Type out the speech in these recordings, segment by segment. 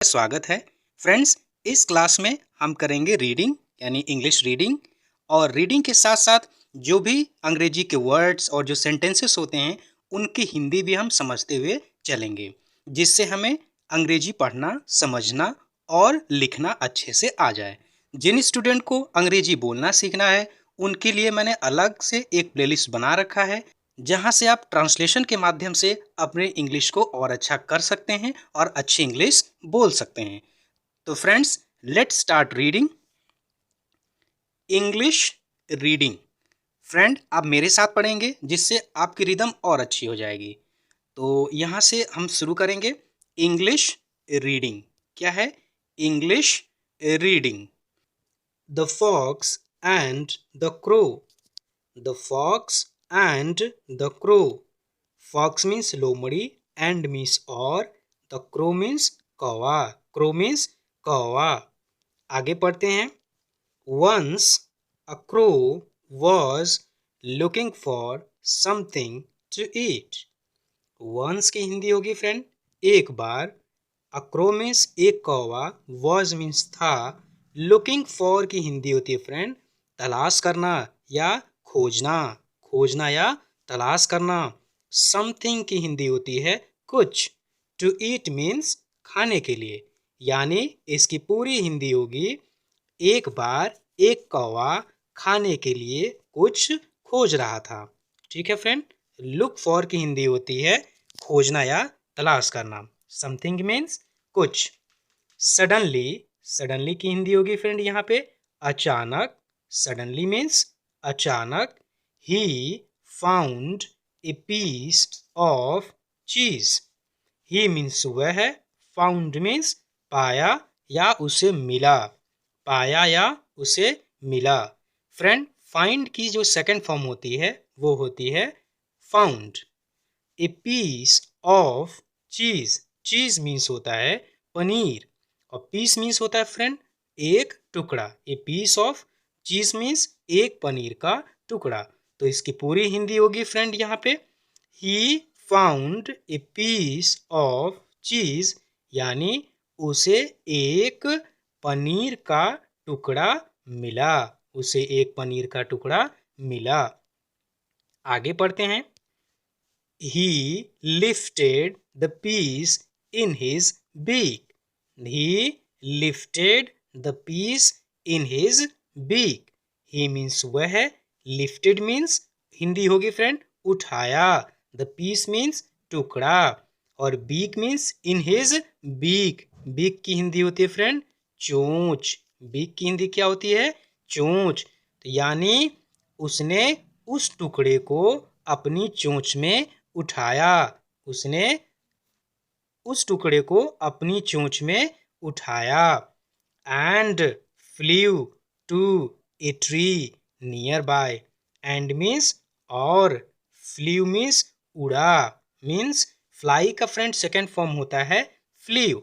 स्वागत है फ्रेंड्स। इस क्लास में हम करेंगे रीडिंग यानी इंग्लिश रीडिंग। और रीडिंग के साथ साथ जो भी अंग्रेजी के वर्ड्स और जो सेंटेंसेस होते हैं उनकी हिंदी भी हम समझते हुए चलेंगे, जिससे हमें अंग्रेजी पढ़ना, समझना और लिखना अच्छे से आ जाए। जिन स्टूडेंट को अंग्रेजी बोलना सीखना है उनके लिए मैंने अलग से एक प्लेलिस्ट बना रखा है, जहां से आप ट्रांसलेशन के माध्यम से अपने इंग्लिश को और अच्छा कर सकते हैं और अच्छी इंग्लिश बोल सकते हैं। तो friends, let's start reading. English reading. Friend, आप मेरे साथ पढ़ेंगे जिससे आपकी रिदम और अच्छी हो जाएगी। तो यहाँ से हम शुरू करेंगे। इंग्लिश रीडिंग क्या है? English reading. The fox and the crow. The fox and the crow. Fox means लोमड़ी and means और, the crow means कौवा, crow means कौवा। आगे पढ़ते हैं। Once a crow was looking for something to eat. Once की हिंदी होगी friend एक बार, a crow means एक कौवा, was means था, looking for की हिंदी होती है फ्रेंड तलाश करना या खोजना, खोजना या तलाश करना। समथिंग की हिंदी होती है कुछ। टू ईट मीन्स खाने के लिए, यानी इसकी पूरी हिंदी होगी एक बार एक कौवा खाने के लिए कुछ खोज रहा था। ठीक है फ्रेंड। लुक फॉर की हिंदी होती है खोजना या तलाश करना। समथिंग मीन्स कुछ। सडनली, सडनली की हिंदी होगी फ्रेंड यहाँ पे अचानक। सडनली मीन्स अचानक। He found a piece of cheese. He means वह है, found means पाया या उसे मिला, पाया या उसे मिला। फ्रेंड, find की जो सेकंड फॉर्म होती है वो होती है found। A piece of cheese. cheese means होता है पनीर और piece means होता है फ्रेंड एक टुकड़ा। A piece of cheese means एक पनीर का टुकड़ा। तो इसकी पूरी हिंदी होगी फ्रेंड यहाँ पे He found a piece of cheese, यानी उसे एक पनीर का टुकड़ा मिला, उसे एक पनीर का टुकड़ा मिला। आगे पढ़ते हैं। He lifted the piece in his beak. He lifted the piece in his beak. He means वह है, lifted means हिंदी होगी फ्रेंड उठाया, the piece means टुकड़ा और beak means in his beak. beak की हिंदी होती है फ्रेंड चोंच। beak की हिंदी क्या होती है? चोंच। तो यानी उसने उस टुकड़े को अपनी चोंच में उठाया, उसने उस टुकड़े को अपनी चोंच में उठाया। And flew to a tree nearby. And means और, फ्लू मीन्स उड़ा, मीन्स फ्लाई का फ्रेंड सेकेंड फॉर्म होता है फ्लू।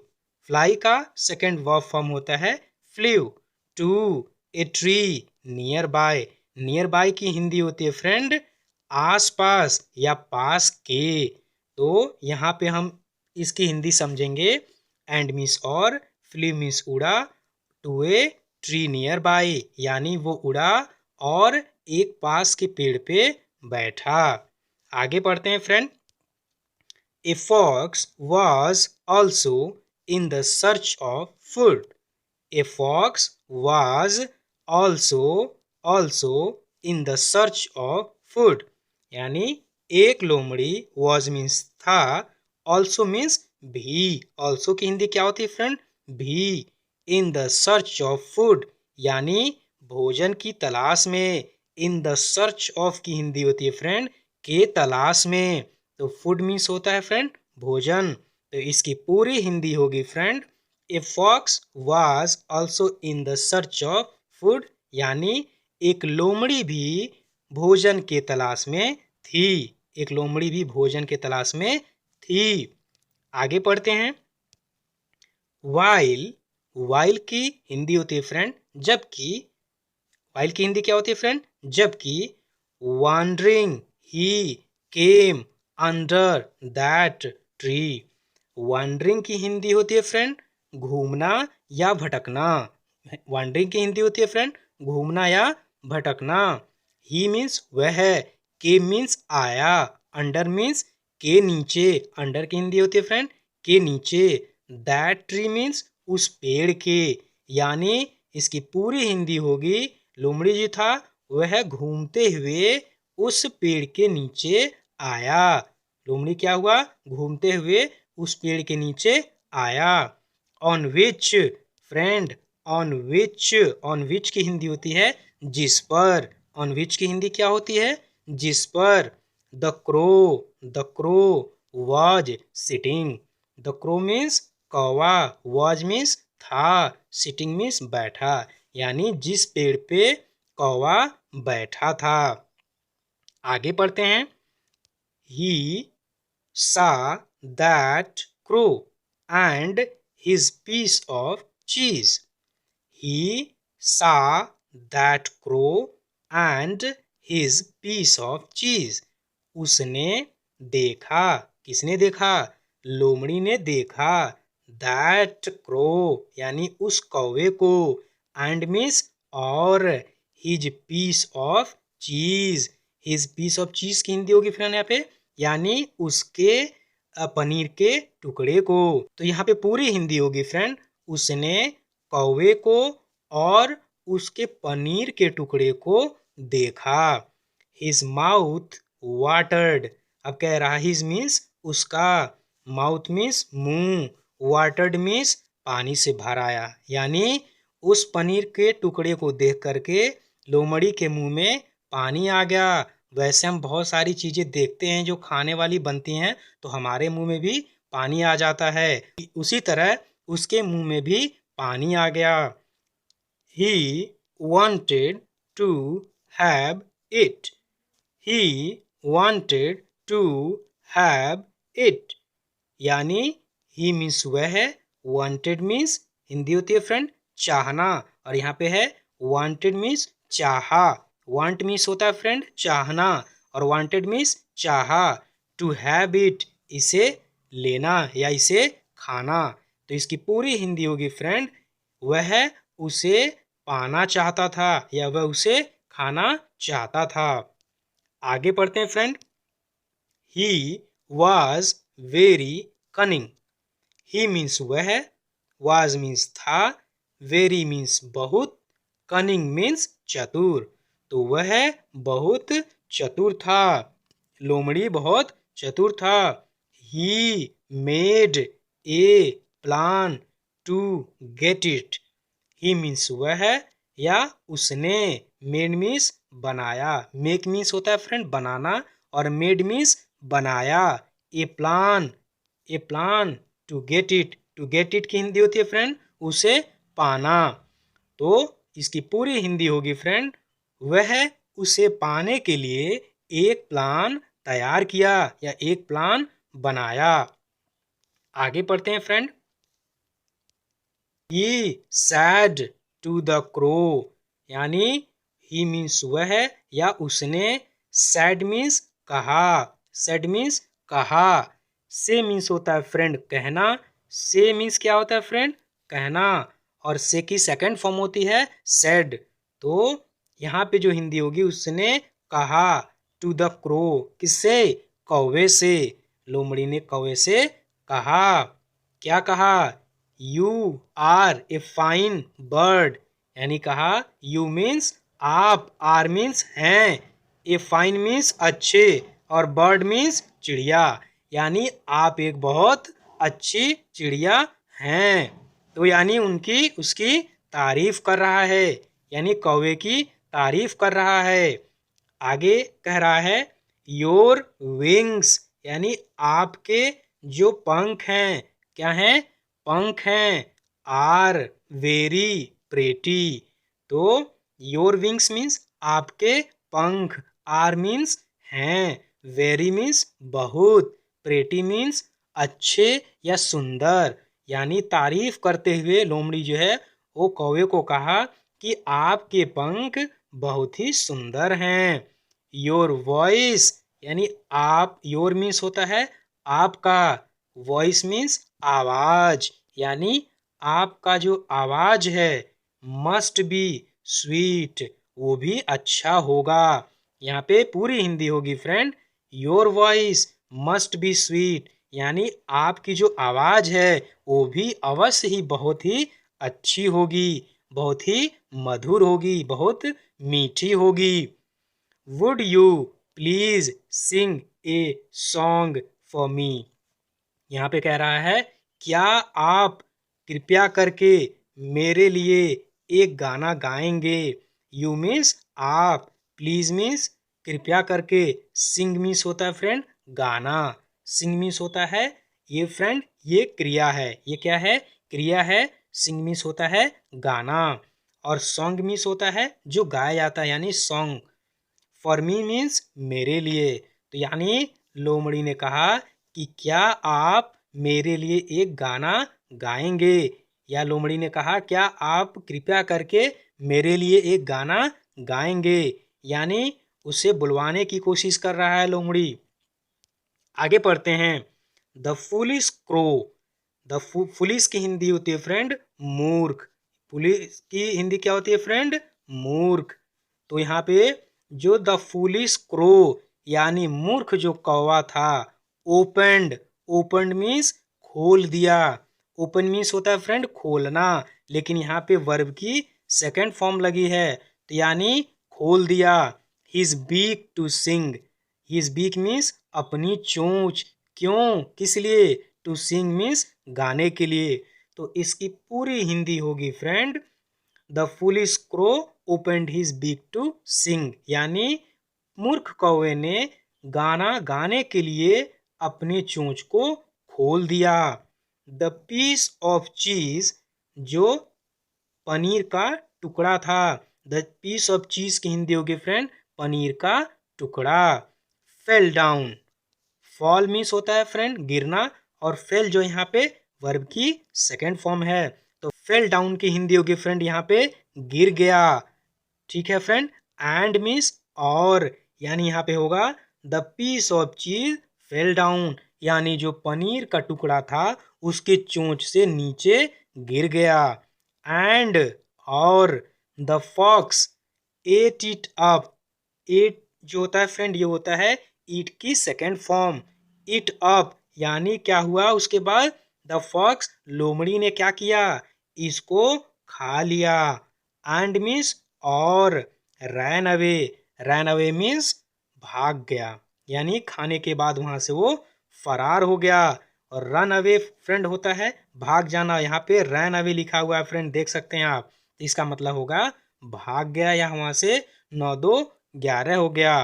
फ्लाई का सेकेंड वर्ब फॉर्म होता है flew. To a tree nearby. Nearby की हिंदी होती है फ्रेंड आस पास या पास के। तो यहाँ पे हम इसकी हिंदी समझेंगे एंड मीन्स और, फ्ली मीन्स उड़ा, to a tree nearby यानी वो उड़ा और एक पास के पेड़ पे बैठा। आगे पढ़ते हैं friend. A fox was also in the search of food. A fox was also in the search of food, यानी एक लोमड़ी वॉज मीन्स था, ऑल्सो मीन्स भी। ऑल्सो की हिंदी क्या होती है फ्रेंड? भी। In the search of food यानी भोजन की तलाश में। इन द सर्च ऑफ की हिंदी होती है फ्रेंड के तलाश में। तो फूड मीन्स होता है फ्रेंड भोजन। तो इसकी पूरी हिंदी होगी friend a fox was also in the search of food, यानी एक लोमड़ी भी भोजन के तलाश में थी। एक लोमड़ी भी भोजन के तलाश में थी। आगे पढ़ते हैं। वाइल, वाइल की हिंदी होती है फ्रेंड जबकि। वाइल की हिंदी क्या होती है फ्रेंड? जबकि। Wandering he came under that tree. Wandering की हिंदी होती है फ्रेंड घूमना या भटकना। वॉन्डरिंग की हिंदी होती है फ्रेंड घूमना या भटकना। ही मीन्स वह है, के मीन्स आया, अंडर मीन्स के नीचे, अंडर की हिंदी होती है फ्रेंड के नीचे। दैट ट्री मीन्स उस पेड़ के, यानी इसकी पूरी हिंदी होगी लोमड़ी जी था वह घूमते हुए उस पेड़ के नीचे आया। लोमड़ी क्या हुआ घूमते हुए उस पेड़ के नीचे आया। On which friend, on which की हिंदी होती है जिस पर। ऑन विच की हिंदी क्या होती है जिस पर। The crow was sitting. The crow means कौवा, वॉज मीन्स था, सिटिंग मीन्स बैठा, यानी जिस पेड़ पे कौवा बैठा था। आगे पढ़ते हैं। ही saw that crow and his piece of cheese. He saw that crow and his piece of cheese. उसने देखा, किसने देखा लोमड़ी ने देखा। that crow यानी उस कौवे को, and मीन्स और, his piece of cheese, his piece of cheese की हिंदी होगी फ्रेंड यहाँ पे यानी उसके पनीर के टुकड़े को। तो यहाँ पे पूरी हिंदी होगी फ्रेंड उसने कौवे को और उसके पनीर के टुकड़े को देखा। हिज माउथ वाटर्ड, अब कह रहा हिज मीन्स उसका, माउथ मीन्स मुंह, वाटर्ड मीन्स पानी से भर आया, यानी उस पनीर के टुकड़े को देख करके लोमड़ी के मुंह में पानी आ गया। वैसे हम बहुत सारी चीजें देखते हैं जो खाने वाली बनती हैं तो हमारे मुंह में भी पानी आ जाता है, उसी तरह उसके मुंह में भी पानी आ गया। He wanted to have it. He wanted to have it. यानी ही मीन्स वह है, wanted मीन्स हिंदी होती है फ्रेंड चाहना, और यहाँ पे है wanted मीन्स चाहा। want मीन्स होता है फ्रेंड चाहना और wanted मीन्स चाहा। to have it इसे लेना या इसे खाना। तो इसकी पूरी हिंदी होगी फ्रेंड वह उसे पाना चाहता था या वह उसे खाना चाहता था। आगे पढ़ते हैं friend. He was very cunning. He means वह, वाज मीन्स था, वेरी मीन्स बहुत, कनिंग मीन्स चतुर। तो वह बहुत चतुर था, लोमड़ी बहुत चतुर था। He made a plan to get it. He means वह या उसने, मेड मीन्स बनाया, मेक मीन्स होता है फ्रेंड बनाना और मेड मीन्स बनाया। A plan to get it, to get it की हिंदी होती है फ्रेंड उसे पाना। तो इसकी पूरी हिंदी होगी फ्रेंड वह उसे पाने के लिए एक प्लान तैयार किया या एक प्लान बनाया। आगे पढ़ते हैं friend. He said to the crow, यानी ही मीन्स वह या उसने, said मीन्स कहा, said मीन्स कहा, से मीन्स होता है फ्रेंड कहना, से मीन्स क्या होता है फ्रेंड कहना, और से की सेकंड फॉर्म होती है said। तो यहाँ पे जो हिंदी होगी उसने कहा टू द क्रो, किससे कौवे से, लोमड़ी ने कौवे से कहा, क्या कहा you are a fine bird, यानी कहा यू मीन्स आप, आर मीन्स हैं, ए फाइन मीन्स अच्छे और बर्ड मीन्स चिड़िया, यानी आप एक बहुत अच्छी चिड़िया हैं। तो यानी उनकी उसकी तारीफ कर रहा है, यानी कौवे की तारीफ कर रहा है। आगे कह रहा है योर विंग्स, यानी आपके जो पंख हैं, क्या हैं पंख हैं, आर वेरी प्रेटी। तो योर विंग्स मीन्स आपके पंख, आर मीन्स हैं, वेरी मीन्स बहुत, प्रेटी मीन्स अच्छे या सुंदर, यानी तारीफ करते हुए लोमड़ी जो है वो कौवे को कहा कि आपके पंख बहुत ही सुंदर हैं। योर वॉइस, यानी आप, योर मीन्स होता है आपका, वॉइस मीन्स आवाज, यानी आपका जो आवाज है मस्ट बी स्वीट, वो भी अच्छा होगा। यहाँ पे पूरी हिंदी होगी friend. Your voice must be sweet, यानी आपकी जो आवाज है वो भी अवश्य ही बहुत ही अच्छी होगी, बहुत ही मधुर होगी, बहुत मीठी होगी। Would you please sing a song for me. यहाँ पे कह रहा है क्या आप कृपया करके मेरे लिए एक गाना गाएंगे। यू मीन्स आप, प्लीज मीन्स कृपया करके, सिंग मीन्स होता है फ्रेंड गाना, सिंग मीन्स होता है ये फ्रेंड ये क्रिया है, ये क्या है क्रिया है। सिंग मीन्स होता है गाना और सॉन्ग मीन्स होता है जो गाया जाता है यानी सॉन्ग। फॉर मी मीन्स मेरे लिए। तो यानी लोमड़ी ने कहा कि क्या आप मेरे लिए एक गाना गाएंगे, या लोमड़ी ने कहा क्या आप कृपया करके मेरे लिए एक गाना गाएंगे, यानी उसे बुलवाने की कोशिश कर रहा है लोमड़ी। आगे पढ़ते हैं। The foolish crow. The foolish की हिंदी होती है फ्रेंड मूर्ख। फुलिश की हिंदी क्या होती है फ्रेंड मूर्ख। तो यहाँ पे जो द फुलिश क्रो यानी मूर्ख जो कौवा था, ओपनड, ओपनड मीन्स खोल दिया। ओपन मीन्स होता है फ्रेंड खोलना, लेकिन यहाँ पे वर्ब की सेकंड फॉर्म लगी है तो यानी खोल दिया। His beak to sing. His beak means अपनी चोंच। क्यों किस लिए, टू सिंग मीन्स गाने के लिए। तो इसकी पूरी हिंदी होगी friend the foolish crow opened his beak to sing, यानी मूर्ख कौवे ने गाना गाने के लिए अपनी चोंच को खोल दिया। द पीस ऑफ चीज, जो पनीर का टुकड़ा था। द पीस ऑफ चीज की हिंदी होगी फ्रेंड पनीर का टुकड़ा। Fell down. फॉल मीन्स होता है फ्रेंड गिरना, और फेल जो यहाँ पे वर्ब की सेकेंड फॉर्म है। तो फेल डाउन की हिंदी होगी फ्रेंड यहाँ पे गिर गया। ठीक है फ्रेंड। एंड मीन्स और, यानी यहाँ पे होगा द पीस ऑफ चीज फेल डाउन, यानी जो पनीर का टुकड़ा था उसके चोंच से नीचे गिर गया। एंड और, the fox ate it up. Ate जो होता है फ्रेंड ये होता है ईट की सेकेंड फॉर्म। इट अप यानी क्या हुआ उसके बाद, द फॉक्स लोमड़ी ने क्या किया इसको खा लिया। एंड मीन्स और, ran away, ran away means भाग गया, यानी खाने के बाद वहां से वो फरार हो गया। और रन अवे फ्रेंड होता है भाग जाना, यहाँ पे रैन अवे लिखा हुआ है फ्रेंड देख सकते हैं आप, इसका मतलब होगा भाग गया या वहां से 9-2-11 हो गया।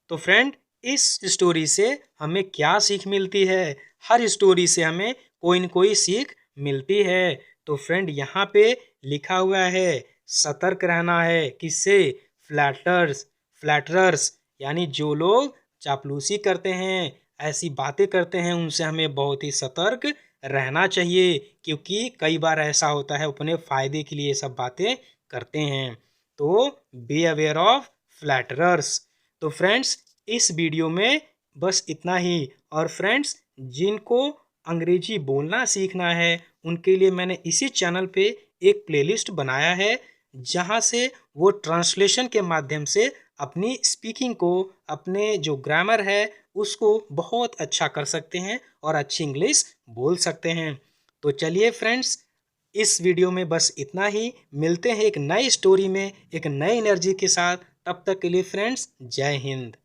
तो फ्रेंड इस स्टोरी से हमें क्या सीख मिलती है, हर स्टोरी से हमें कोई न कोई सीख मिलती है। तो फ्रेंड यहाँ पे लिखा हुआ है सतर्क रहना है, किससे, फ्लैटर्स, फ्लैटरर्स, यानी जो लोग चापलूसी करते हैं ऐसी बातें करते हैं उनसे हमें बहुत ही सतर्क रहना चाहिए, क्योंकि कई बार ऐसा होता है अपने फायदे के लिए ये सब बातें करते हैं। तो बी अवेयर ऑफ फ्लैटरर्स। तो फ्रेंड्स इस वीडियो में बस इतना ही। और फ्रेंड्स जिनको अंग्रेजी बोलना सीखना है उनके लिए मैंने इसी चैनल पे एक प्लेलिस्ट बनाया है जहां से वो ट्रांसलेशन के माध्यम से अपनी स्पीकिंग को, अपने जो ग्रामर है उसको बहुत अच्छा कर सकते हैं और अच्छी इंग्लिश बोल सकते हैं। तो चलिए फ्रेंड्स इस वीडियो में बस इतना ही। मिलते हैं एक नई स्टोरी में एक नई एनर्जी के साथ। तब तक के लिए फ्रेंड्स जय हिंद।